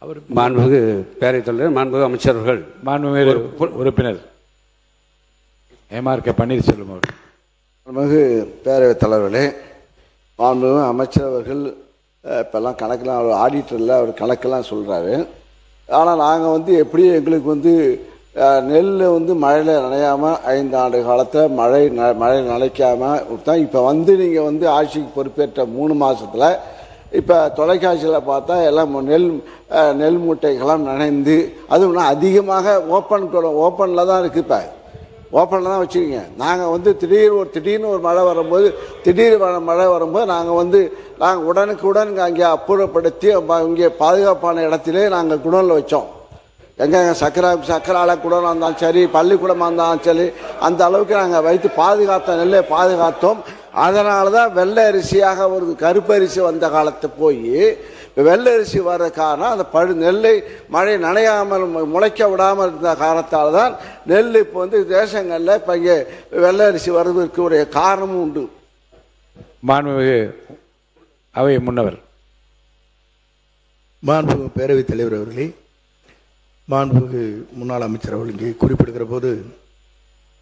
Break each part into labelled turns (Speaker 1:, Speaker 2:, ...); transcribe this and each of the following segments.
Speaker 1: அவர்
Speaker 2: மாண்புமிகு பேரவைத் தலைவர், மாண்புமிகு அமைச்சர்கள்,
Speaker 1: மாண்புமிகு உறுப்பினர் MRK பன்னீர்செல்வம் அவர்கள்.
Speaker 3: மாண்புமிகு பேரவைத் தலைவர்களே, மாண்புமிகு அமைச்சர் அவர்கள் இப்போல்லாம் கணக்கெல்லாம் அவர் ஆடிட்டரில் அவர் கணக்கெல்லாம் சொல்கிறாரு. ஆனால் நாங்கள் எப்படியும் எங்களுக்கு நெல் மழையில் நனையாமல் 5 ஆண்டு காலத்தில் மழை நனைக்காமல் தான் இப்போ நீங்கள் ஆட்சிக்கு பொறுப்பேற்ற 3 மாதத்தில் இப்போ தொலைக்காட்சியில் பார்த்தா எல்லாம் நெல் மூட்டைகள்லாம் நனைந்து, அதுவும் அதிகமாக ஓப்பனில் தான் இருக்குது. இப்போ ஓப்பனில் தான் வச்சுருக்கீங்க. நாங்கள் திடீர்னு ஒரு மழை வரும்போது நாங்கள் உடனுக்குடன் அங்கே அப்புறப்படுத்தி இங்கே பாதுகாப்பான இடத்திலே நாங்கள் குடோனில் வச்சோம். எங்கே சக்கரால குடோனாக இருந்தாலும் சரி, பள்ளிக்கூடமாக இருந்தாலும் சரி, அந்த அளவுக்கு நாங்கள் வைத்து நெல்லை பாதுகாத்தோம். அதனால தான் வெள்ளை அரிசியாக ஒரு கருப்பு அரிசி வந்த காலத்தை போய் வெள்ளை அரிசி வர்ற காரணம் அந்த நெல்லை மழை நனையாமல் முளைக்க விடாமல் இருந்த காரணத்தால் தான் நெல் இப்போ தேசங்களில் இப்போ இங்கே வெள்ளை அரிசி வருவதற்கு ஒரு காரணமும் உண்டு.
Speaker 1: மாண்புமிகு அவை முன்னவர்.
Speaker 4: மாண்புமிகு பேரவைத் தலைவர் அவர்களே, மாண்புமிகு முன்னாள் அமைச்சர் அவர்கள் இங்கே குறிப்பிடுகிற போது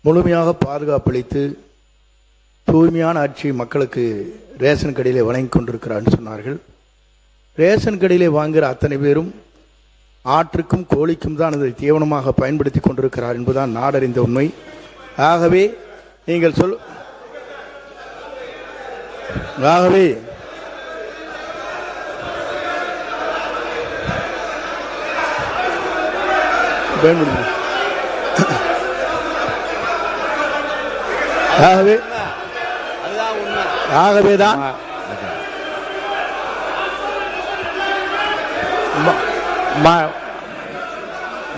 Speaker 4: முழுமையாக பாதுகாப்பளித்து தூய்மையான ஆட்சி மக்களுக்கு ரேஷன் கடையிலே வழங்கி கொண்டிருக்கிறான்னு சொன்னார்கள். ரேஷன் கடையிலே வாங்குகிற அத்தனை பேரும் ஆற்றுக்கும் கோழிக்கும் தான் அதை தீவனமாக பயன்படுத்தி கொண்டிருக்கிறார் என்பதுதான் நாடறிந்த உண்மை. ஆகவே நீங்கள் ஆகவேதான்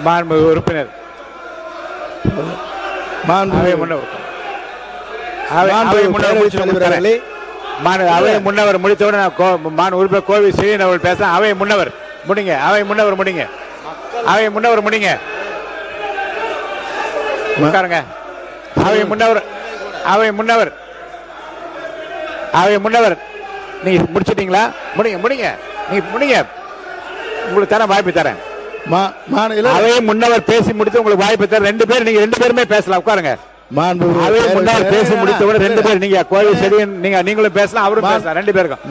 Speaker 1: மாண்புமிகு உறுப்பினர் முன்னவர் முடித்தவுடன் உறுப்பினர் கோவி ஸ்ரீன் அவர்கள் பேச. அவை முன்னவர் முடிங்க. உட்காருங்க. அவை முன்னவர் நீங்க முடிச்சிட்டீங்களா? முடிங்க. உங்களுக்கு தரேன், வாய்ப்பு தரேன். அவை முன்னவர் பேசி முடித்து உங்களுக்கு வாய்ப்பு தரேன். 2 பேர், நீங்க 2 பேருமே பேசலாம். உட்காருங்க. அவை முன்னவர் பேசி முடித்தவுடன் 2 பேர், நீங்க கோவை செடியன் நீங்களும் பேசலாம், அவரும் பேசலாம். 2 பேருக்கும்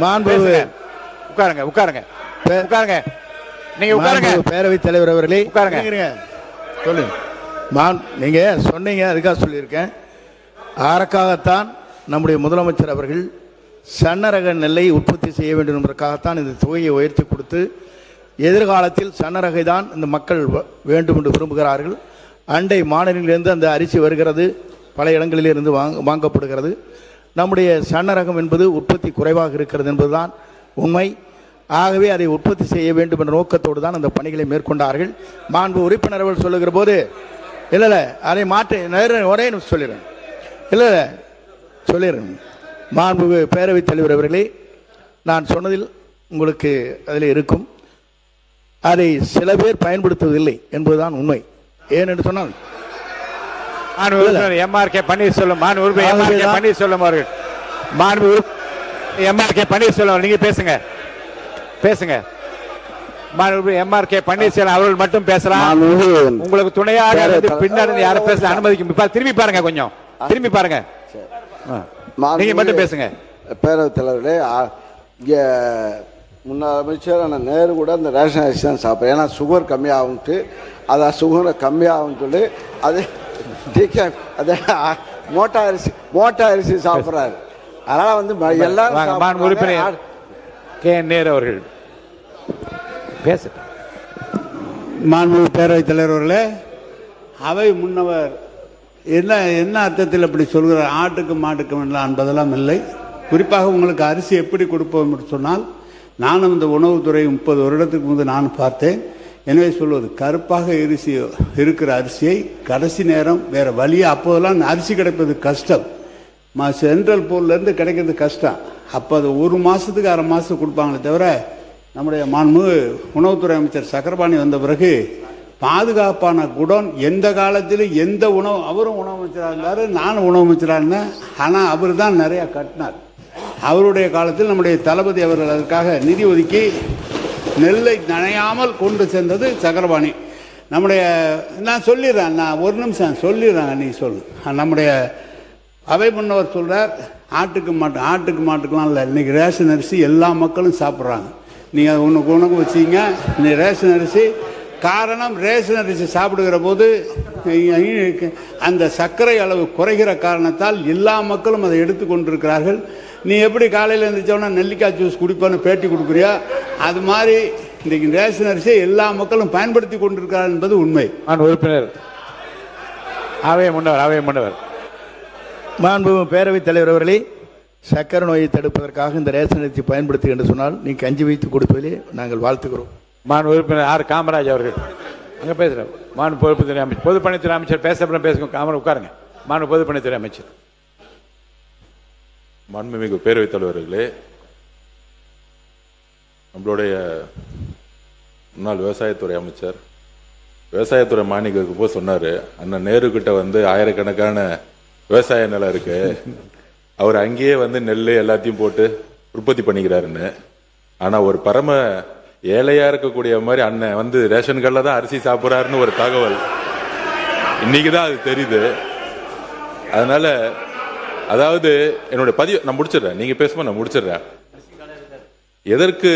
Speaker 1: உட்காருங்க. நீங்க உட்காருங்க.
Speaker 4: பேரவைத் தலைவர் அவர்களே
Speaker 1: உட்காருங்க.
Speaker 4: சொல்லுங்க. நீங்க சொன்னீங்க, அதுக்காக சொல்லியிருக்கேன். அதற்காகத்தான் நம்முடைய முதலமைச்சர் அவர்கள் சன்னரக நெல்லை உற்பத்தி செய்ய வேண்டும் என்பதற்காகத்தான் இந்த தொகையை உயர்த்தி கொடுத்து, எதிர்காலத்தில் சன்னரகை தான் இந்த மக்கள் வேண்டும் என்று விரும்புகிறார்கள். அண்டை மாநிலங்களிலிருந்து அந்த அரிசி வருகிறது, பல இடங்களிலிருந்து வாங்கப்படுகிறது. நம்முடைய சன்னரகம் என்பது உற்பத்தி குறைவாக இருக்கிறது என்பதுதான் உண்மை. ஆகவே அதை உற்பத்தி செய்ய வேண்டும் என்ற நோக்கத்தோடு தான் அந்த பணிகளை மேற்கொண்டார்கள். மாண்பு உறுப்பினர்கள் சொல்லுகிற போது இல்லை அதை மாற்றி ஒரே சொல்லிடுறேன். மாண்பு பேரவைத் தலைவர் அவர்களே, நான் சொன்னதில் உங்களுக்கு அதில் இருக்கும். அதை சில பேர் பயன்படுத்துவதில்லை என்பதுதான் உண்மை. ஏனென்று சொன்னால்
Speaker 1: MRK பன்னீர்செல்வம் அவர்கள், MRK பன்னீர்செல்வம் நீங்க பேசுங்க. MRK பன்னீர்செல்வம் அவர்கள் மட்டும் பேசலாம். உங்களுக்கு துணையாக பின்னாடி யாரும் பேச அனுமதிக்கும். திரும்பி பாருங்க, கொஞ்சம் திரும்பி பாருங்க. நீங்க மட்டும் பேசுங்க.
Speaker 3: பேரவைத் தலைவர்களே, இங்கே முன்னாள் அமைச்சர் நேரு கூட இந்த ரேஷன் அரிசி தான் சாப்பிட்றேன். ஏன்னா சுகர் கம்மியாகும்ட்டு, அதான் சுகரை கம்மியாகும்னு சொல்லி அது மோட்டா அரிசி சாப்பிட்றாரு. அதனால் எல்லாரும்
Speaker 1: உறுப்பினர் நேரு அவர்கள் பேச.
Speaker 5: மாண்புமிகு பேரவைத் தலைவர்களே, அவை முன்னவர் என்ன அர்த்தத்தில் அப்படி சொல்கிறார்? ஆட்டுக்கும் மாட்டுக்கும் என்பதெல்லாம் இல்லை. குறிப்பாக உங்களுக்கு அரிசி எப்படி கொடுப்போம் என்று சொன்னால், நானும் இந்த உணவுத்துறை 30 வருடத்துக்கு முன்பு நான் பார்த்தேன். எனவே சொல்வது, கருப்பாக இருக்கிற அரிசியை கடைசி நேரம் வேற வழியா, அப்போதெல்லாம் அரிசி கிடைப்பது கஷ்டம், சென்ட்ரல் போர்லேருந்து கிடைக்கிறது கஷ்டம். அப்போ அது 1 மாதத்துக்கு 1/2 மாதத்துக்கு கொடுப்பாங்களே தவிர, நம்முடைய மாண்புமிகு உணவுத்துறை அமைச்சர் சக்கரபாணி வந்த பிறகு பாதுகாப்பான குடோன் எந்த காலத்திலும் எந்த உணவு, அவரும் உணவு அமைச்சராக இருந்தார், நானும் உணவு அமைச்சராக இருந்தேன். ஆனால் அவர் தான் நிறையா கட்டினார். அவருடைய காலத்தில் நம்முடைய தளபதி அவர்கள் அதற்காக நிதி ஒதுக்கி நெல்லை நனையாமல் கொண்டு சென்றது சக்கரபாணி. நம்முடைய நான் சொல்லிடுறேன், நான் ஒரு நிமிஷம் சொல்லிடுறேன், நீ சொல்லு. நம்முடைய அவை முன்னவர் சொல்கிறார், ஆட்டுக்கு மாட்டுக்கெலாம் இல்லை, இன்றைக்கி ரேஷன் அரிசி எல்லா மக்களும் சாப்பிட்றாங்க. நீங்கள் உனக்கு வச்சிங்க இன்னைக்கு ரேஷன் அரிசி. காரணம், ரேஷன் அரிசி சாப்பிடுகிற போது அந்த சர்க்கரை அளவு குறைகிற காரணத்தால் எல்லா மக்களும் அதை எடுத்து கொண்டிருக்கிறார்கள். நீ எப்படி காலையில் எழுந்திரிச்சோன்னா நெல்லிக்காய் ஜூஸ் குடிப்பான்னு பேட்டி கொடுக்குறியா, அது மாதிரி இன்றைக்கு ரேஷன் அரிசியை எல்லா மக்களும் பயன்படுத்தி கொண்டிருக்கிறார் என்பது உண்மை.
Speaker 1: உறுப்பினர் அவை முன்னவர்
Speaker 4: மாண்புமிகு பேரவைத் தலைவர் அவர்களே, சக்கரை நோயை தடுப்பதற்காக இந்த ரேஷன் அரிசி பயன்படுத்து என்று சொன்னால் நீ கஞ்சி வைத்து கொடுப்பதிலே நாங்கள் வாழ்த்துக்கிறோம்.
Speaker 1: உறுப்பினர் ஆர் காமராஜ் அவர்கள் அங்கே பேசுகிறேன். பொதுப்பணித்துறை அமைச்சர், பொதுப்பணித்துறை அமைச்சர் பேசுங்க. காமரா உட்காருங்க. பொதுப்பணித்துறை அமைச்சர்.
Speaker 6: மாண்புமிகு பேரவைத் தலைவர்களே, நம்மளுடைய முன்னாள் விவசாயத்துறை அமைச்சர் விவசாயத்துறை மானியத்துக்கு போய் சொன்னாரு, அண்ணன் நேரு கிட்ட ஆயிரக்கணக்கான விவசாய நிலம் இருக்கு, அவர் அங்கேயே நெல் எல்லாத்தையும் போட்டு உற்பத்தி பண்ணிக்கிறாருன்னு. ஆனா ஒரு பரம ஏழையா இருக்கக்கூடிய மாதிரி அண்ணன் ரேஷன் கார்டுல தான் அரிசி சாப்பிட்றாருன்னு ஒரு தகவல் இன்னைக்குதான் அது தெரியுது. அதனால அதாவது என்னுடைய பதிவு நான் முடிச்சிடுறேன், நீங்க பேசும்போது நான் முடிச்சிடுறேன். எதற்கு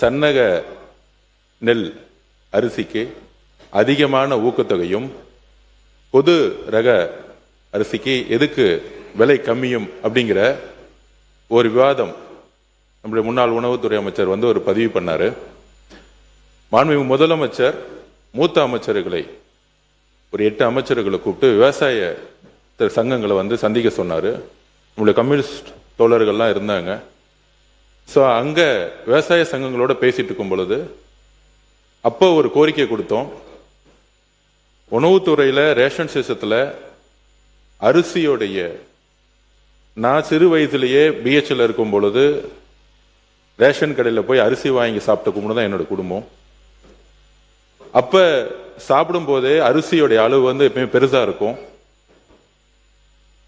Speaker 6: சன்னக நெல் அரிசிக்கு அதிகமான ஊக்கத்தொகையும் பொது ரக அரிசிக்கு எதுக்கு விலை கம்மியும் அப்படிங்கிற ஒரு விவாதம் நம்முடைய முன்னாள் உணவுத்துறை அமைச்சர் ஒரு பதிவு பண்ணாரு. மாண்புமிகு முதலமைச்சர் மூத்த அமைச்சர்களை ஒரு 8 அமைச்சர்களை கூப்பிட்டு விவசாய சங்கங்களை சந்திக்க சொன்னாரு. நம்முடைய கம்யூனிஸ்ட் தோழர்கள்லாம் இருந்தாங்க. ஸோ அங்க விவசாய சங்கங்களோட பேசிட்டு இருக்கும் பொழுது அப்போ ஒரு கோரிக்கை கொடுத்தோம். உணவுத்துறையில ரேஷன் சிஸ்டத்துல அரிசியோடைய, நான் சிறு வயதிலேயே பிஹெச்ல இருக்கும் பொழுது ரேஷன் கடையில் போய் அரிசி வாங்கி சாப்பிட்ட குடும்பம் தான் என்னோட குடும்பம். அப்ப சாப்பிடும் போதே அரிசியோடைய அளவு எப்பயுமே பெருசா இருக்கும்.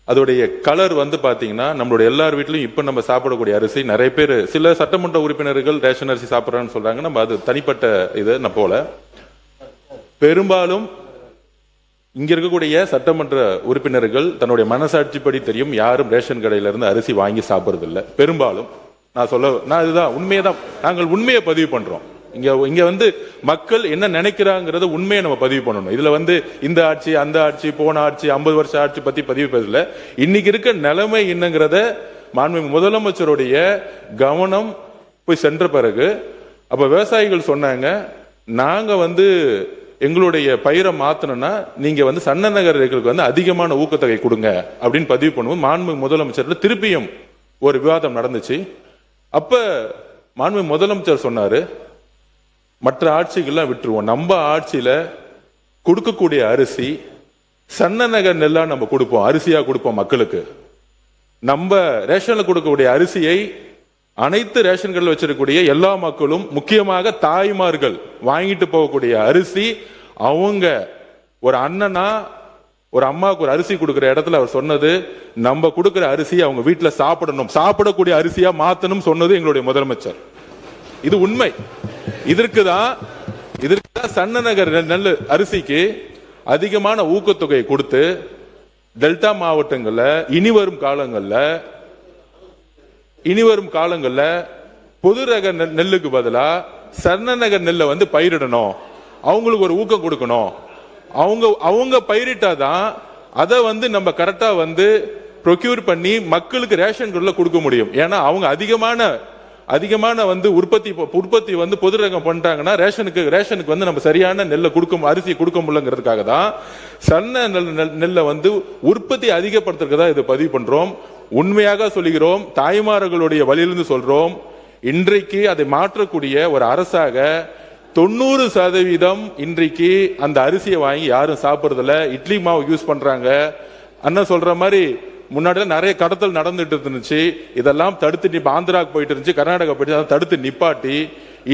Speaker 6: அதோடைய கலர் பாத்தீங்கன்னா நம்மளுடைய எல்லார் வீட்லயும் இப்ப நம்ம சாப்பிடக்கூடிய அரிசி, நிறைய பேர் சில சட்டமன்ற உறுப்பினர்கள் ரேஷன் அரிசி சாப்பிட்றான்னு சொல்றாங்க. நம்ம அது தனிப்பட்ட இது போல. பெரும்பாலும் இங்க இருக்கக்கூடிய சட்டமன்ற உறுப்பினர்கள் தன்னுடைய மனசாட்சிப்படி தெரியும், யாரும் ரேஷன் கடையில இருந்து அரிசி வாங்கி சாப்பிடுறது இல்லை பெரும்பாலும். நான் இதுதான் உண்மையதான், நாங்கள் உண்மையை பதிவு பண்றோம். இங்க மக்கள் என்ன நினைக்கிறாங்கிறத உண்மையை நம்ம பதிவு பண்ணணும். இதுல இந்த ஆட்சி அந்த ஆட்சி போன ஆட்சி 50 வருஷ ஆட்சி பத்தி பதிவு பேசல. இன்னைக்கு இருக்க நிலைமை என்னங்கிறத மாண்புமிகு முதலமைச்சருடைய கவனம் போய் சென்ற பிறகு அப்ப விவசாயிகள் சொன்னாங்க, நாங்க எங்களுடைய பயிரை மாத்தணும்னா நீங்க சன்ன நகர்களுக்கு அதிகமான ஊக்கத்தொகை கொடுங்க அப்படின்னு பதிவு பண்ணுவோம். மாண்புமிகு முதலமைச்சர் திருப்பியும் ஒரு விவாதம் நடந்துச்சு. அப்ப மாண்புமிகு முதலமைச்சர் சொன்னாரு, மற்ற ஆட்சிகள்லாம் விட்டுருவோம், நம்ம ஆட்சியில கொடுக்கக்கூடிய அரிசி சன்ன நகர் நெல்லா நம்ம கொடுப்போம், அரிசியா கொடுப்போம் மக்களுக்கு. நம்ம ரேஷன்ல கொடுக்கக்கூடிய அரிசியை அனைத்து ரேஷன் கடையில் வச்சிருக்கக்கூடிய எல்லா மக்களும், முக்கியமாக தாய்மார்கள் வாங்கிட்டு போகக்கூடிய அரிசி, அவங்க ஒரு அண்ணனா ஒரு அம்மாவுக்கு ஒரு அரிசி கொடுக்கிற இடத்துல அவர் சொன்னது, நம்ம கொடுக்கிற அரிசி அவங்க வீட்டுல சாப்பிடணும், சாப்பிடக்கூடிய அரிசியா மாத்தணும் சொன்னது எங்களுடைய முதலமைச்சர். இது உண்மை. இதற்குதான் சன்ன நகர் நெல் அரிசிக்கு அதிகமான ஊக்கத்தொகை கொடுத்து டெல்டா மாவட்டங்கள்ல இனிவரும் காலங்கள்ல பொது ரக நெல்லுக்கு பதிலா சன்ன நகர் நெல்லை பயிரிடணும், அவங்களுக்கு ஒரு ஊக்கம் கொடுக்கணும். அவங்க பயிரிட்டாதான் அதை நம்ம கரெக்டா ப்ரொக்யூர் பண்ணி மக்களுக்கு ரேஷன் கடையில் கொடுக்க முடியும். ஏன்னா அவங்க அதிகமான உற்பத்தி பொது ரகம் பண்ணிட்டாங்கன்னா ரேஷனுக்கு நம்ம சரியான நெல்லை அரிசி கொடுக்க முடியலங்கிறதுக்காக தான் சன்ன நெல்லை உற்பத்தி அதிகப்படுத்துறதுக்கு தான் இதை பதிவு பண்றோம். உண்மையாக சொல்லுகிறோம், தாய்மார்களுடைய வழியிலிருந்து சொல்றோம். இன்றைக்கு அதை மாற்றக்கூடிய ஒரு அரசாக 90% இன்றைக்கு அந்த அரிசியை வாங்கி யாரும் சாப்பிடுறதில்ல, இட்லி மாவு யூஸ் பண்றாங்க. அண்ணன் சொல்ற மாதிரி முன்னாடி நிறைய கடத்தல் நடந்துட்டு இருந்துச்சு, இதெல்லாம் தடுத்து ஆந்திராவுக்கு போயிட்டு இருந்துச்சு, கர்நாடகா போயிட்டு தடுத்து நிப்பாட்டி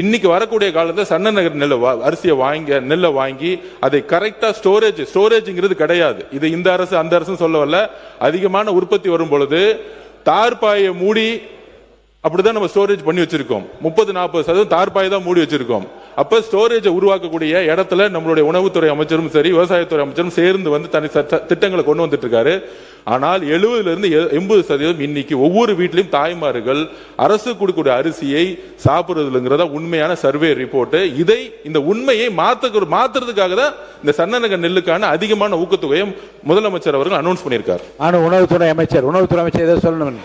Speaker 6: இன்னைக்கு வரக்கூடிய காலத்தில் சன்ன நகர் நெல்லை வாங்கி அதை கரெக்டா ஸ்டோரேஜ்ங்கிறது கிடையாது. இது இந்த அரசு அந்த அரசு சொல்ல வரல. அதிகமான உற்பத்தி வரும் பொழுது தார்பாயை மூடி அப்படிதான் நம்ம ஸ்டோரேஜ் பண்ணி வச்சிருக்கோம். 30-40% தார்பாய் தான் மூடி வச்சிருக்கோம். அப்ப ஸ்டோரேஜை உருவாக்கக்கூடிய இடத்துல நம்மளுடைய உணவுத்துறை அமைச்சரும் சரி, விவசாயத்துறை அமைச்சரும் சேர்ந்து வந்து தனி திட்டங்களை கொண்டு வந்துட்டு இருக்காரு. ஆனால் 70-80% இன்னைக்கு ஒவ்வொரு வீட்டிலும் தாய்மார்கள் அரசு கொடுக்கக்கூடிய அரிசியை சாப்பிடுறதுங்கிறதா உண்மையான சர்வே ரிப்போர்ட். இதை இந்த உண்மையை மாத்துறதுக்காக தான் இந்த சன்னரக நெல்லுக்கான அதிகமான ஊக்கத்தொகையை முதலமைச்சர் அவர்கள் அனௌன்ஸ் பண்ணியிருக்காரு.
Speaker 1: ஆனா உணவுத்துறை அமைச்சர் ஏதோ சொல்லணும்.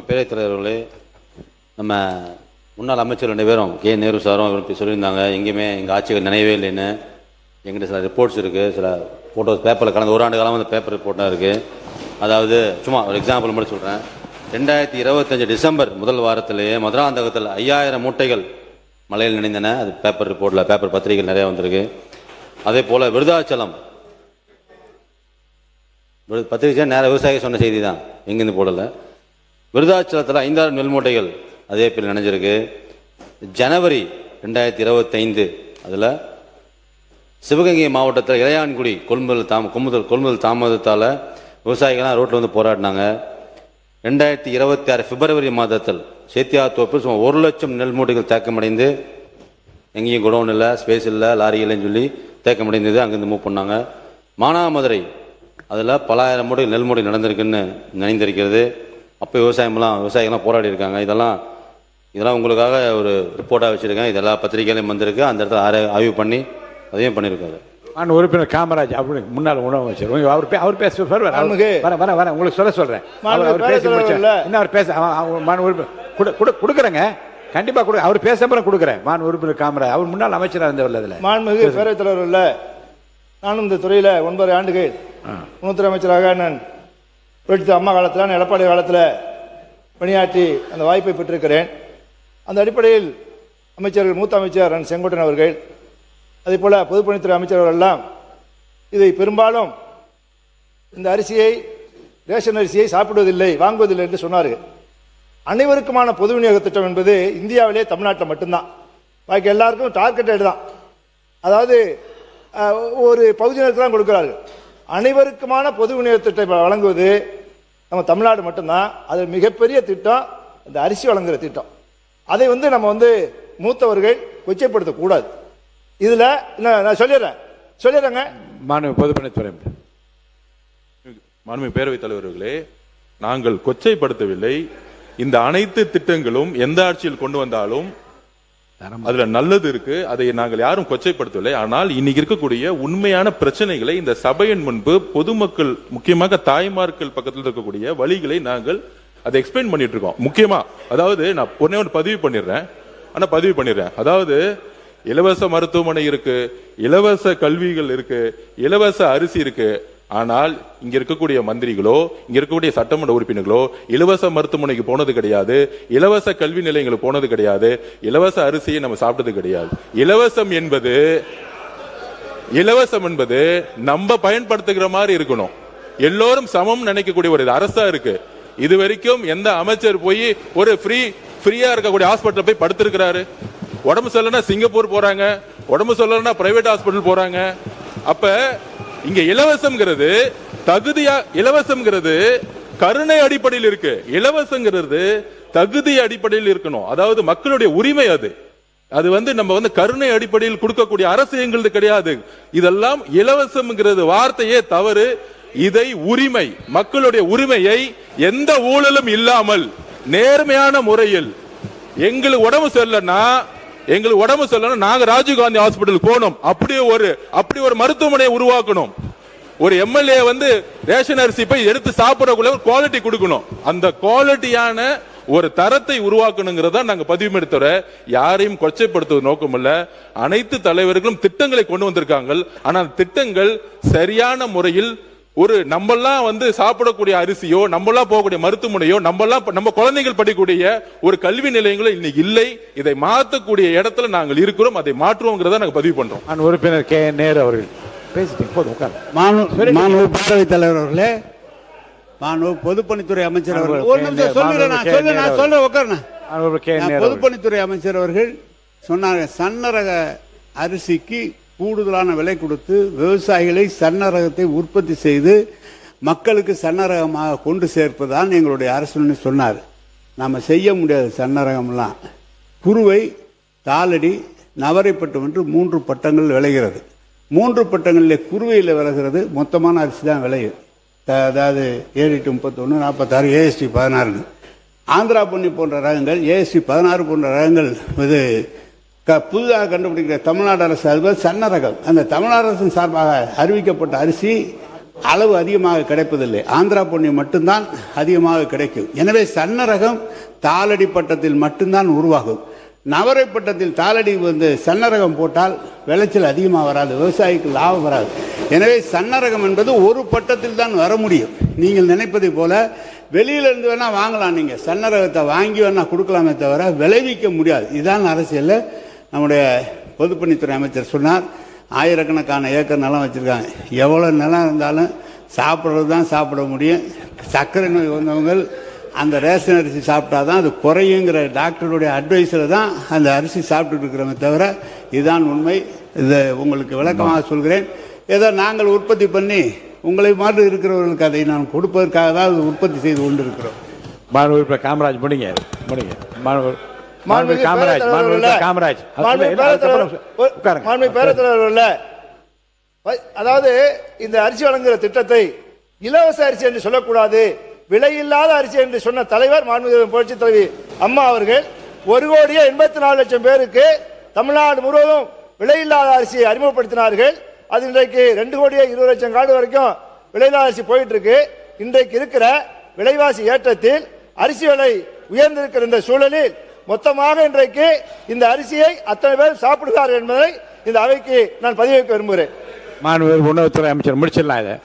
Speaker 7: பேரவைத் தலைவர்களே, நம்ம முன்னாள் அமைச்சர் 2 பேரும் கே நேரு சாரும் இப்படி சொல்லியிருந்தாங்க, எங்கேயுமே எங்கள் ஆட்சிகள் நினைவே இல்லைன்னு. எங்கிட்ட சில ரிப்போர்ட்ஸ் இருக்குது, சில ஃபோட்டோஸ் பேப்பரில் கடந்த 1 ஆண்டு காலம் அந்த பேப்பர் ரிப்போர்ட்டாக இருக்குது. அதாவது சும்மா ஒரு எக்ஸாம்பிள் மட்டும் சொல்கிறேன். 2025 டிசம்பர் முதல் வாரத்திலேயே மதுராந்தகத்தில் 5000 மூட்டைகள் மழையில் நினைந்தன. அது பேப்பர் ரிப்போர்ட்டில், பேப்பர் பத்திரிகைகள் நிறையா வந்திருக்கு. அதே போல் விருதாச்சலம் பத்திரிகை நேர விவசாயி சொன்ன செய்தி தான், எங்கேருந்து போடலை. விருதாச்சலத்தில் 5000 நெல் மூட்டைகள் அதே பேர் நினைஞ்சிருக்கு. ஜனவரி 2025 அதில் சிவகங்கை மாவட்டத்தில் இளையான்குடி கொள்முதல் தாமதத்தால் விவசாயிகள்லாம் ரோட்டில் வந்து போராடினாங்க. 2026 பிப்ரவரி மாதத்தில் சேத்தியாத்தோப்பில் சுமார் 1 லட்சம் நெல் மூட்டைகள் தேக்கமடைந்து, எங்கேயும் குடோன் இல்லை, ஸ்பேஸ் இல்லை, லாரி இல்லைன்னு சொல்லி தேக்கமடைந்தது. அங்கேருந்து மூவ் பண்ணாங்க. மானாமதுரை அதில் பல ஆயிரம் மூட்டைகள் நெல் மூட்டை நடந்திருக்குன்னு நினைந்திருக்கிறது. அப்போ விவசாயிகள்லாம் போராடி இருக்காங்க. இதெல்லாம் உங்களுக்காக ஒரு ரிப்போர்ட்டாக வச்சுருக்கேன். இதெல்லாம் பத்திரிகையிலையும் வந்திருக்கு. அந்த இடத்துல ஆய்வு பண்ணி அதையும் பண்ணியிருக்காரு.
Speaker 1: உறுப்பினர் காமராஜ் அப்படி முன்னாள் உணவு அமைச்சர் அவர் பேச உங்களுக்கு சொல்றேன். அவர் பேசி அவர் பேச கொடுக்குறேங்க, கண்டிப்பா கொடு. அவர் பேச கொடுக்குறேன். உறுப்பினர் காமராஜ் அவர் முன்னாள் அமைச்சராக இருந்தவர். அதில்
Speaker 4: மாண்புமிகு பேரவைத் தலைவர் இல்லை, நானும் இந்த துறையில் 9 ஆண்டுகள் உணவுத்துறை அமைச்சராக நான் புரட்சி அம்மா காலத்தில், எடப்பாடி காலத்தில் பணியாற்றி அந்த வாய்ப்பை பெற்றிருக்கிறேன். அந்த அடிப்படையில் அமைச்சர்கள், மூத்த அமைச்சர் செங்கோட்டையன் அவர்கள், அதே போல் பொதுப்பணித்துறை அமைச்சர்கள் எல்லாம் இதை பெரும்பாலும் இந்த அரிசியை, ரேஷன் அரிசியை சாப்பிடுவதில்லை, வாங்குவதில்லை என்று சொன்னார்கள். அனைவருக்குமான பொது விநியோக திட்டம் என்பது இந்தியாவிலே தமிழ்நாட்டில் மட்டும்தான். பாக்கி எல்லாருக்கும் டார்கெட்டட் தான். அதாவது ஒரு பகுதியினருக்கு தான் கொடுக்கிறார்கள். அனைவருக்குமான பொது விநியோக திட்டத்தை வழங்குவது நம்ம தமிழ்நாடு மட்டும்தான். அது மிகப்பெரிய திட்டம், இந்த அரிசி வழங்குகிற திட்டம். அதை நம்ம மூத்தவர்கள் கொச்சைப்படுத்தக்கூடாது. இதில் நான் சொல்லிடுறேங்க.
Speaker 6: பொதுப்பணித்துறை மாண்புமிகு பேரவைத் தலைவர்களே, நாங்கள் கொச்சைப்படுத்தவில்லை. இந்த அனைத்து திட்டங்களும் எந்த ஆட்சியில் கொண்டு வந்தாலும் அதுல நல்லது இருக்கு, அதை நாங்கள் யாரும் கொச்சைப்படுத்தவில்லை. ஆனால் இன்னைக்கு இருக்கக்கூடிய உண்மையான பிரச்சனைகளை இந்த சபையின் முன்பு பொதுமக்கள், முக்கியமாக தாய்மார்கள் பக்கத்தில் இருக்கக்கூடிய வழிகளை நாங்கள் அதை எக்ஸ்பிளைன் பண்ணிட்டு இருக்கோம். முக்கியமா அதாவது நான் ஒண்ணே பதிவு பண்ணிடுறேன். அதாவது இலவச மருத்துவமனை இருக்கு, இலவச கல்விகள் இருக்கு, இலவச அரிசி இருக்கு. ஆனால் இங்க இருக்கக்கூடிய மந்திரிகளோ, இங்க இருக்கக்கூடிய சட்டமன்ற உறுப்பினர்களோ இலவச மருத்துவமனைக்கு போனது கிடையாது, இலவச கல்வி நிலையங்களுக்கு போனது கிடையாது, இலவச அரிசியை நம்ம சாப்பிட்டது கிடையாது. இலவசம் என்பது நம்ம பயன்படுத்துகிற மாதிரி இருக்கணும். எல்லோரும் சமம் நினைக்கக்கூடிய ஒரு அரசா இருக்கு. இது வரைக்கும் எந்த அமைச்சர் போய் ஒரு ஃப்ரீயா இருக்கக்கூடிய ஹாஸ்பிட்டல் போய் படுத்திருக்கிறாரு? உடம்பு சரியில்லைன்னா சிங்கப்பூர் போறாங்க, உடம்பு சரியில்லைன்னா பிரைவேட் ஹாஸ்பிட்டல் போறாங்க. அப்ப இங்க இலவசம்ங்கிறது கருணை அடிப்படையில் இருக்கு. இலவசங்கிறது தகுதி அடிப்படையில் இருக்கணும். அதாவது மக்களுடைய உரிமை. அது நம்ம கருணை அடிப்படையில் கொடுக்கக்கூடிய அரசு எங்களுக்கு கிடையாது. இதெல்லாம் இலவசம்ங்கிறது வார்த்தையே தவறு. இதை உரிமை, மக்களுடைய உரிமையை எந்த ஊழலும் இல்லாமல் நேர்மையான முறையில் எங்களுக்கு உடம்பு சரியில்லைன்னா நாங்க ராஜீவ்காந்தி ஹாஸ்பிட்டல் போனோம். அப்படி ஒரு மருத்துவமனையை உருவாக்கணும். ஒரு எம்எல்ஏ ரேஷன் அரிசி போய் எடுத்து சாப்பிடறதுக்குள்ள குவாலிட்டி கொடுக்கணும். அந்த குவாலிட்டியான ஒரு தரத்தை உருவாக்கணுங்கிறத நாங்க பதிவு எடுத்துற, யாரையும் கொச்சைப்படுத்துவது நோக்கம் இல்ல. அனைத்து தலைவர்களும் திட்டங்களை கொண்டு வந்திருக்காங்க. ஆனால் திட்டங்கள் சரியான முறையில் ஒரு நம்மெல்லாம் சாப்பிடக்கூடிய அரிசியோ, நம்மெல்லாம் போகக்கூடிய மருத்துவமனையோ, நம்ம குழந்தைகள் படிக்கக்கூடிய ஒரு கல்வி நிலையங்களோ இன்னைக்கு இல்லை. இதை மாற்றக்கூடிய இடத்துல நாங்கள் இருக்கிறோம். அதை மாற்றுவோங்கிறத நாங்க பதிவு பண்றோம்.
Speaker 1: உறுப்பினர் கே நேரு அவர்கள்
Speaker 5: பேரவைத் தலைவர் அவர்களே, பொதுப்பணித்துறை அமைச்சர் அவர்கள் பொதுப்பணித்துறை அமைச்சர் அவர்கள் சொன்னாங்க, சன்னரக அரிசிக்கு கூடுதலான விலை கொடுத்து விவசாயிகளை சன்னரகத்தை உற்பத்தி செய்து மக்களுக்கு சன்னரகமாக கொண்டு சேர்ப்பதுதான் எங்களுடைய அரசுன்னு சொன்னார். நாம் செய்ய முடியாது. சன்னரகம்லாம் குருவை, தாளடி, நவரைப்பட்டம் என்று 3 பட்டங்கள் விளைகிறது. 3 பட்டங்களில் குருவையில் விளைகிறது மொத்தமான அரிசி தான் விளையும். அதாவது 7-31, 46, AST 16. ஆந்திரா பொன்னி போன்ற ரகங்கள், AST 16 போன்ற ரகங்கள் இது புதிதாக கண்டுபிடிக்கிற தமிழ்நாடு அரசு அது சன்ன ரகம். அந்த தமிழ்நாடு அரசின் சார்பாக அறிவிக்கப்பட்ட அரிசி அளவு அதிகமாக கிடைப்பதில்லை. ஆந்திரா பொன்னி மட்டும்தான் அதிகமாக கிடைக்கும். எனவே சன்ன ரகம் தாளடி பட்டத்தில் மட்டும்தான் உருவாகும். நவரை பட்டத்தில் தாளடி சன்ன ரகம் போட்டால் விளைச்சல் அதிகமாக வராது, விவசாயிக்கு லாபம் வராது. எனவே சன்ன ரகம் என்பது ஒரு பட்டத்தில் தான் வர முடியும். நீங்கள் நினைப்பதை போல வெளியிலிருந்து வேணா வாங்கலாம், நீங்கள் சன்ன ரகத்தை வாங்கி வேணா கொடுக்கலாமே தவிர விளைவிக்க முடியாது. இதுதான் அரசியல். நம்முடைய பொதுப்பணித்துறை அமைச்சர் சொன்னார், ஆயிரக்கணக்கான ஏக்கர் நிலம் வச்சுருக்காங்க. எவ்வளோ நிலம் இருந்தாலும் சாப்பிட்றது தான் சாப்பிட முடியும். சர்க்கரை நோய் வந்தவங்க அந்த ரேஷன் அரிசி சாப்பிட்டா தான் அது குறையுங்கிற டாக்டருடைய அட்வைஸில் தான் அந்த அரிசி சாப்பிட்டுட்டு இருக்கிறோமே தவிர இதுதான் உண்மை. இதை உங்களுக்கு விளக்கமாக சொல்கிறேன். ஏதோ நாங்கள் உற்பத்தி பண்ணி உங்களை மாதிரி இருக்கிறவர்களுக்கு அதை நான் கொடுப்பதற்காக தான் உற்பத்தி செய்து கொண்டு இருக்கிறோம்.
Speaker 1: காமராஜ் முடிங்க.
Speaker 8: அதாவது இந்த அரிசி வழங்குகிற திட்டத்தை இலவச அரிசி என்று சொல்லக்கூடாது, விலையில்லாத அரிசி என்று சொன்ன தலைவர் மாண்புமிகு புரட்சி தலைவி அம்மா அவர்கள் 1,84,00,000 பேருக்கு தமிழ்நாடு முழுவதும் விலையில்லாத அரிசியை அறிமுகப்படுத்தினார்கள். அது இன்றைக்கு 2,20,00,000 காடு வரைக்கும் விலையில்லாத அரிசி போயிட்டு இருக்கு. இன்றைக்கு இருக்கிற விலைவாசி ஏற்றத்தில் அரிசி விலை உயர்ந்திருக்கிற இந்த சூழலில் மொத்தமாக இன்றைக்கு இந்த அரிசியை அத்தனை பேர் சாப்பிடுகிறார்கள் என்பதை இந்த அவைக்கு நான் பதிவு வைக்க விரும்புகிறேன்.
Speaker 1: மாண்புமிகு உணவுத்துறை அமைச்சர் முடிச்சிடலாம் இதை.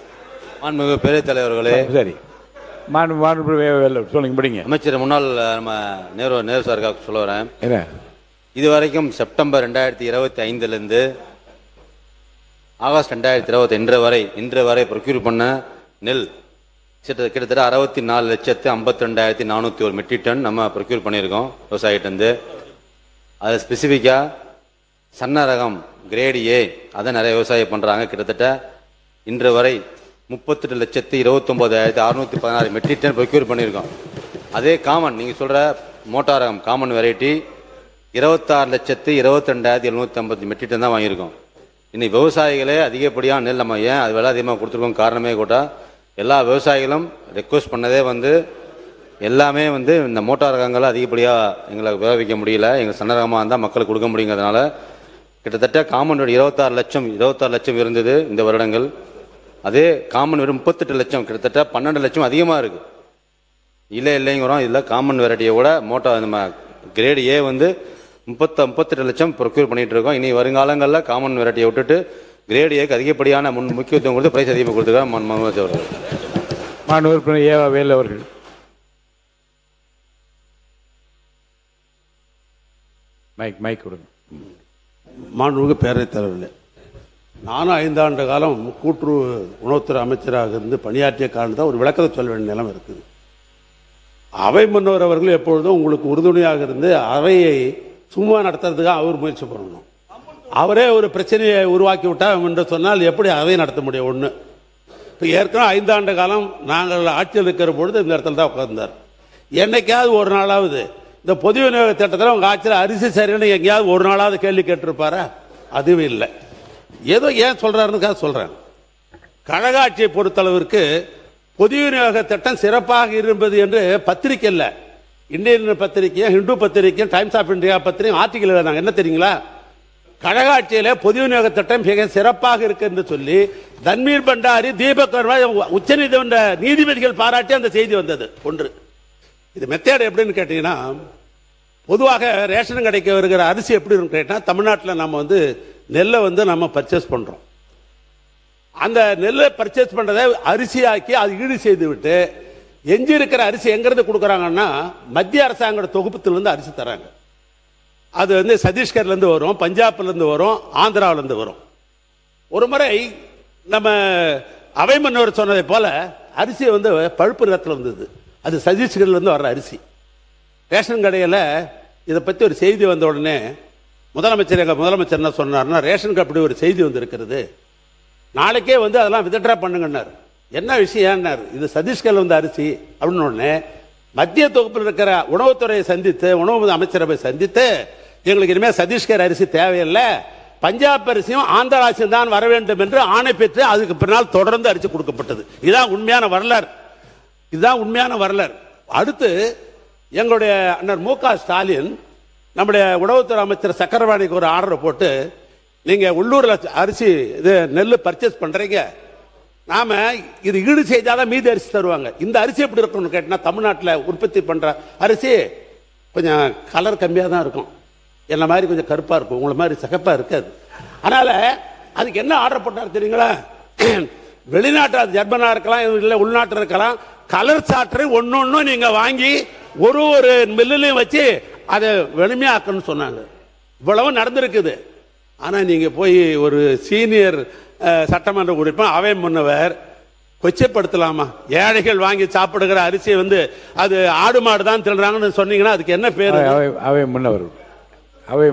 Speaker 7: மாண்புமிகு பேரவைத் தலைவர்களே,
Speaker 1: சரி சொல்லுங்க, முடிங்க.
Speaker 7: அமைச்சர் முன்னாள் நம்ம நேரு சாருக்காக சொல்ல வரேன். இதுவரைக்கும் செப்டம்பர் 2025 ஆகஸ்ட் 2020 இன்று வரை ப்ரொக்யூர் பண்ண நெல் கிட்டத்தட்ட 64,52,401 மெட்ரிக் டன் நம்ம ப்ரொக்யூர் பண்ணியிருக்கோம் விவசாயிகிட்டேருந்து. அது ஸ்பெசிஃபிக்காக சன்ன ரகம் கிரேடு ஏ அதை நிறைய விவசாயம் பண்ணுறாங்க. கிட்டத்தட்ட இன்று வரை 38,29,616 மெட்ரிக் டன் ப்ரொக்யூர் பண்ணியிருக்கோம். அதே காமன் நீங்கள் சொல்கிற மோட்டார் ரகம் காமன் வெரைட்டி 26,22,750 மெட்ரிக் டன் தான் வாங்கியிருக்கோம். இன்னைக்கு விவசாயிகளே அதிகப்படியான நெல் நம்ம ஏன் அது விலை அதிகமாக கொடுத்துருக்கோம் காரணமே கூட எல்லா விவசாயிகளும் ரெக்வஸ்ட் பண்ணதே எல்லாமே இந்த மோட்டார் ரகங்களை அதிகப்படியாக எங்களுக்கு விளைவிக்க முடியல, எங்கள் சன்ன ரகமாக இருந்தால் மக்களுக்கு கொடுக்க முடியுங்கிறதுனால கிட்டத்தட்ட காமன் 26 லட்சம் இருந்தது இந்த வருடங்கள். அதே காமன் வெறும் 38 லட்சம், கிட்டத்தட்ட 12 லட்சம் அதிகமாக இருக்குது. இல்லைங்கிறோம். இதில் காமன் வெரைட்டியை விட மோட்டார் நம்ம கிரேடு ஏ 38 லட்சம் ப்ரொக்யூர் பண்ணிட்டு இருக்கோம். இனி வருங்காலங்களில் காமன் வெரைட்டியை விட்டுட்டு கிரேடு ஏக்கு அதிகப்படியான முக்கியத்துவம் கொடுத்து பிரைஸ் அதிகமாக கொடுத்துருக்காங்க மனோஜ் அவர்கள்.
Speaker 1: மாணவர் ஏவா வேல் அவர்கள். மைக் கொடுங்க.
Speaker 9: மாண்புமிகு பேரவைத் தலைவர்களே, நானும் 5 ஆண்டு காலம் கூட்டுறவு உணவுத்துறை அமைச்சராக இருந்து பணியாற்றிய காரணத்தான் ஒரு விளக்கத்தை சொல்ல வேண்டிய நிலைமை இருக்குது. அவை முன்னவர் அவர்கள் எப்பொழுதும் உங்களுக்கு உறுதுணையாக இருந்து அவையை சும்மா நடத்துறதுக்காக அவர் முயற்சி பண்ணணும். அவரே ஒரு பிரச்சனையை உருவாக்கி விட்டார் என்று சொன்னால் எப்படி அவை நடத்த முடியும்? ஒன்று, இப்போ ஏற்கனவே 5 ஆண்டு காலம் நாங்கள் ஆட்சியில் இருக்கிற பொழுது இந்த இடத்துல தான் உட்கார்ந்தார். என்னைக்காவது ஒரு நாளாவது இந்த பொது விநியோக திட்டத்தில் உங்கள் ஆட்சியில் அரிசி சரின்னு எங்கேயாவது ஒரு நாளாவது கேள்வி கேட்டிருப்பாரா? அதுவும் இல்லை. ஏதோ ஏன் சொல்கிறாருன்னு சொல்கிறேன். கழக ஆட்சியை பொறுத்தளவிற்கு பொது விநியோக திட்டம் சிறப்பாக இருப்பது என்று பத்திரிக்கை இல்லை, இந்தியன் பத்திரிக்கையும் ஹிந்து பத்திரிக்கையும் டைம்ஸ் ஆஃப் இந்தியா பத்திரிக்கையும் ஆர்டிகல் எழுதாங்க. என்ன தெரியுங்களா? கழக ஆட்சியிலே பொது விநியோக திட்டம் மிக சிறப்பாக இருக்கு என்று சொல்லி தன்வீர் பண்டாரி, தீபக் வர்மா உச்சநீதிமன்ற நீதிபதிகள் பாராட்டி அந்த செய்தி வந்தது. ஒன்று. இது மெத்தேடு எப்படின்னு கேட்டீங்கன்னா, பொதுவாக ரேஷன் கடைக்கு வருகிற அரிசி எப்படி கேட்டால் தமிழ்நாட்டில் நம்ம நெல்லை நம்ம பர்ச்சேஸ் பண்ணுறோம். அந்த நெல்லை பர்ச்சேஸ் பண்ணுறதை அரிசியாக்கி அது ஈடு செய்து விட்டு எஞ்சி இருக்கிற அரிசி எங்கிருந்து கொடுக்குறாங்கன்னா மத்திய அரசாங்க தொகுப்பத்திலிருந்து அரிசி தராங்க. அது சத்தீஸ்கர்லேருந்து வரும், பஞ்சாப்லேருந்து வரும், ஆந்திராவிலேருந்து வரும். ஒரு முறை நம்ம அவை மன்னவர் சொன்னதை போல அரிசி பழுப்பு நிறத்தில் வந்தது. அது சத்தீஸ்கர்லேருந்து வர்ற அரிசி. ரேஷன் கடையில் இதை பற்றி ஒரு செய்தி வந்த உடனே எங்கள் முதலமைச்சர் என்ன சொன்னார்னா, ரேஷன் கடை அப்படி ஒரு செய்தி வந்திருக்கிறது, நாளைக்கே அதெல்லாம் வித்ட்ரா பண்ணுங்கன்னார். என்ன விஷயம்னாரு, இது சதீஷ்கர் வந்த அரிசி அப்படின்னு உடனே மத்திய தொகுப்பில் இருக்கிற உணவுத்துறையை சந்தித்து, உணவு அமைச்சரவை சந்தித்து, எங்களுக்கு இனிமேல் சதீஷ்கர் அரிசி தேவையில்லை, பஞ்சாப் அரிசியும் ஆந்திரா அரிசியும் தான் வர வேண்டும் என்று ஆணை பெற்று அதுக்கு பின்னால் தொடர்ந்து அரிசி கொடுக்கப்பட்டது. இதுதான் உண்மையான வரலாறு. இதுதான் உண்மையான வரலாறு. அடுத்து எங்களுடைய அண்ணர் மு க ஸ்டாலின் நம்முடைய உணவுத்துறை அமைச்சர் சக்கரவாணிக்கு ஒரு ஆர்டர் போட்டு, நீங்க உள்ளூர்ல அரிசி இது நெல் பர்ச்சேஸ் பண்றீங்க, நாம இது ஈடு செய்தாதான் மீதி அரிசி தருவாங்க. இந்த அரிசி எப்படி இருக்கும்னு கேட்டா, தமிழ்நாட்டில் உற்பத்தி பண்ற அரிசி கொஞ்சம் கலர் கம்மியாக தான் இருக்கும், என்ன மாதிரி கொஞ்சம் கருப்பா இருக்கும், உங்களை மாதிரி சகப்பா இருக்காது. அதனால அதுக்கு என்ன ஆர்டர் போட்டார் தெரியுங்களா? வெளிநாட்டு ஜெர்மனா இருக்கலாம், இல்லை உள்நாட்டில் இருக்கலாம், கலர் சாற்றை ஒன்னொன்னு நீங்க வாங்கி ஒரு ஒரு மில்லுலையும் வச்சு அதை வெளுமையாக்கணும்னு சொன்னாங்க. இவ்வளவு நடந்திருக்குது. ஆனா நீங்க போய் ஒரு சீனியர் சட்டமன்ற உறுப்பினர் அவை முன்னவர் கொச்சைப்படுத்தலாமா? ஏழைகள் வாங்கி சாப்பிடுகிற அரிசியை அது ஆடு மாடு தான் தின்றாங்கன்னு சொன்னீங்கன்னா அதுக்கு என்ன பேரு?
Speaker 1: அவை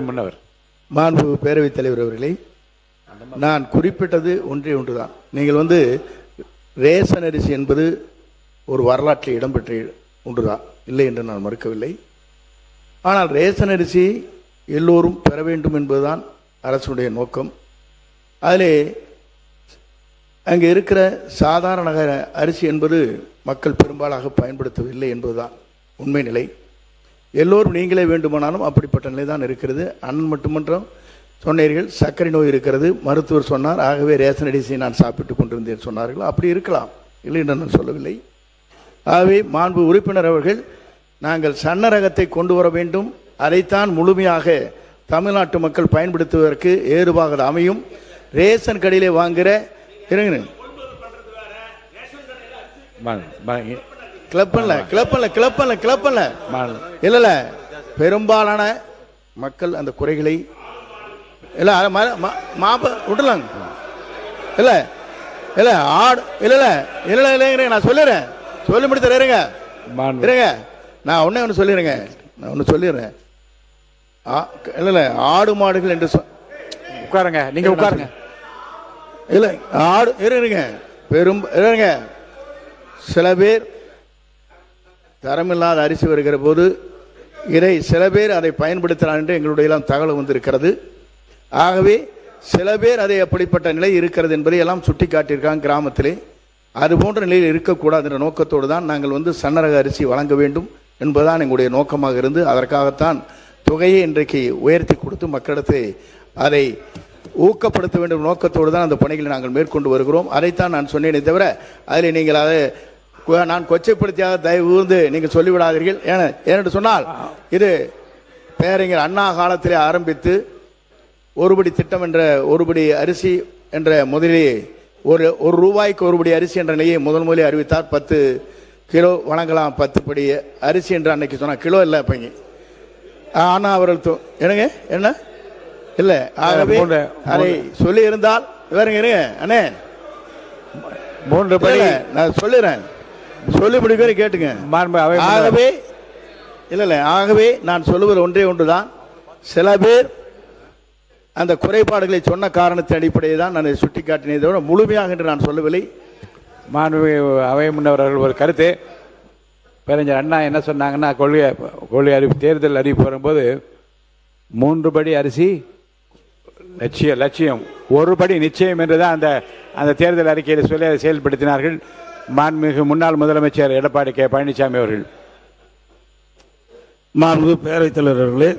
Speaker 1: முன்னவர்
Speaker 4: மாண்பு பேரவைத் தலைவர் அவர்களே, நான் குறிப்பிட்டது ஒன்றே ஒன்றுதான். நீங்கள் ரேஷன் அரிசி என்பது ஒரு வரலாற்றில் இடம்பெற்ற ஒன்றுதான், இல்லை என்று நான் மறுக்கவில்லை. ஆனால் ரேஷன் அரிசி எல்லோரும் பெற வேண்டும் என்பதுதான் அரசுடைய நோக்கம். அதிலே அங்கே இருக்கிற சாதாரண அரிசி என்பது மக்கள் பெரும்பாலாக பயன்படுத்தவில்லை என்பதுதான் உண்மை நிலை. எல்லோரும் நீங்களே வேண்டுமானாலும் அப்படிப்பட்ட நிலை தான் இருக்கிறது. அண்ணன் மட்டுமன்றம் சொன்னீர்கள், சர்க்கரை நோய் இருக்கிறது, மருத்துவர் சொன்னார், ஆகவே ரேஷன் அரிசியை நான் சாப்பிட்டு கொண்டிருந்தேன் சொன்னார்கள். அப்படி இருக்கலாம், இல்லை என்று நான் சொல்லவில்லை. ஆகவே மாண்பு உறுப்பினர் அவர்கள், நாங்கள் சன்னரகத்தை கொண்டு வர வேண்டும், அதைத்தான் முழுமையாக தமிழ்நாட்டு மக்கள் பயன்படுத்துவதற்கு ஏதுவாக அமையும். ரேஷன் கடையிலே வாங்குகிற இல்ல பெரும்பாலான மக்கள் அந்த குறைகளை விடலாங்க. இல்ல இல்ல ஆடு இல்ல இல்ல இல்ல நான் சொல்லிடுறேன், சொல்லி முடித்து இருங்க. நான் ஒன்னு சொல்லிடுறேங்க, நான் ஒன்னு சொல்லிடுறேன். இல்ல ஆடு மாடுகள் என்று
Speaker 1: உட்காருங்க, நீங்க உட்காருங்க.
Speaker 4: இல்ல ஆடு இருங்க, இருங்க. சில பேர் தரமில்லாத அரிசி வருகிற போது இதை சில பேர் அதை பயன்படுத்துகிறார் என்று எங்களுடைய எல்லாம் தகவல் வந்திருக்கிறது. ஆகவே சில பேர் அதை அப்படிப்பட்ட நிலை இருக்கிறது என்பதை எல்லாம் சுட்டி காட்டியிருக்காங்க கிராமத்திலே. அது போன்ற நிலையில் இருக்கக்கூடாது என்ற நோக்கத்தோடு தான் நாங்கள் சன்னரக அரிசி வழங்க வேண்டும் என்பதுதான் எங்களுடைய நோக்கமாக இருந்து, அதற்காகத்தான் தொகையை இன்றைக்கு உயர்த்தி கொடுத்து மக்களிடத்தை அதை ஊக்கப்படுத்த வேண்டும் நோக்கத்தோடு தான் அந்த பணிகளை நாங்கள் மேற்கொண்டு வருகிறோம். அதைத்தான் நான் சொன்னேனே தவிர அதில் நீங்கள் அதை நான் கொச்சைப்படுத்தியாக தயவு கூர்ந்து நீங்கள் சொல்லிவிடாதீர்கள். ஏனென்று சொன்னால் இது பேரறிஞர் அண்ணா காலத்திலே ஆரம்பித்து ஒருபடி திட்டம் என்ற ஒருபடி அரிசி என்ற முதலிலே ஒரு ரூபாய்க்கு ஒருபடி அரிசி என்ற நிலையை முதலில் அறிவித்தார். 10 கிலோ வழங்கலாம், 10 படி அரிசி என்று அன்னைக்கு சொன்னார். கிலோ இல்லை அப்பங்க. அண்ணா அவர்கள் என்னங்க என்ன இல்லை, ஆகவே அதை சொல்லி இருந்தால் வேறுங்க இருங்க அண்ணே
Speaker 1: 3 படி
Speaker 4: நான் சொல்லிடுறேன், சொல்லி முடிக்கிற கேட்டுங்க. ஆகவே இல்லை ஆகவே நான் சொல்லுவது ஒன்றே ஒன்றுதான். சில பேர் அந்த குறைபாடுகளை சொன்ன காரணத்தின் அடிப்படையை தான் நான் சுட்டி காட்டினதை விட முழுமையாக என்று நான் சொல்லவில்லை.
Speaker 1: மாண்புமிகு அவை முன்னவர்கள் ஒரு கருத்து, பேரறிஞர் அண்ணா என்ன சொன்னாங்கன்னா, கொள்கை அறிவிப்பு தேர்தல் அறிவிப்பு வரும்போது 3 படி அரிசி லட்சியம், 1 படி நிச்சயம் என்றுதான் அந்த தேர்தல் அறிக்கையில் சொல்லி அதை செயல்படுத்தினார்கள் மாண்புமிகு முன்னாள் முதலமைச்சர் எடப்பாடி கே பழனிசாமி அவர்கள்.
Speaker 9: மாண்புமிகு பேரவைத் தலைவர் அவர்களே,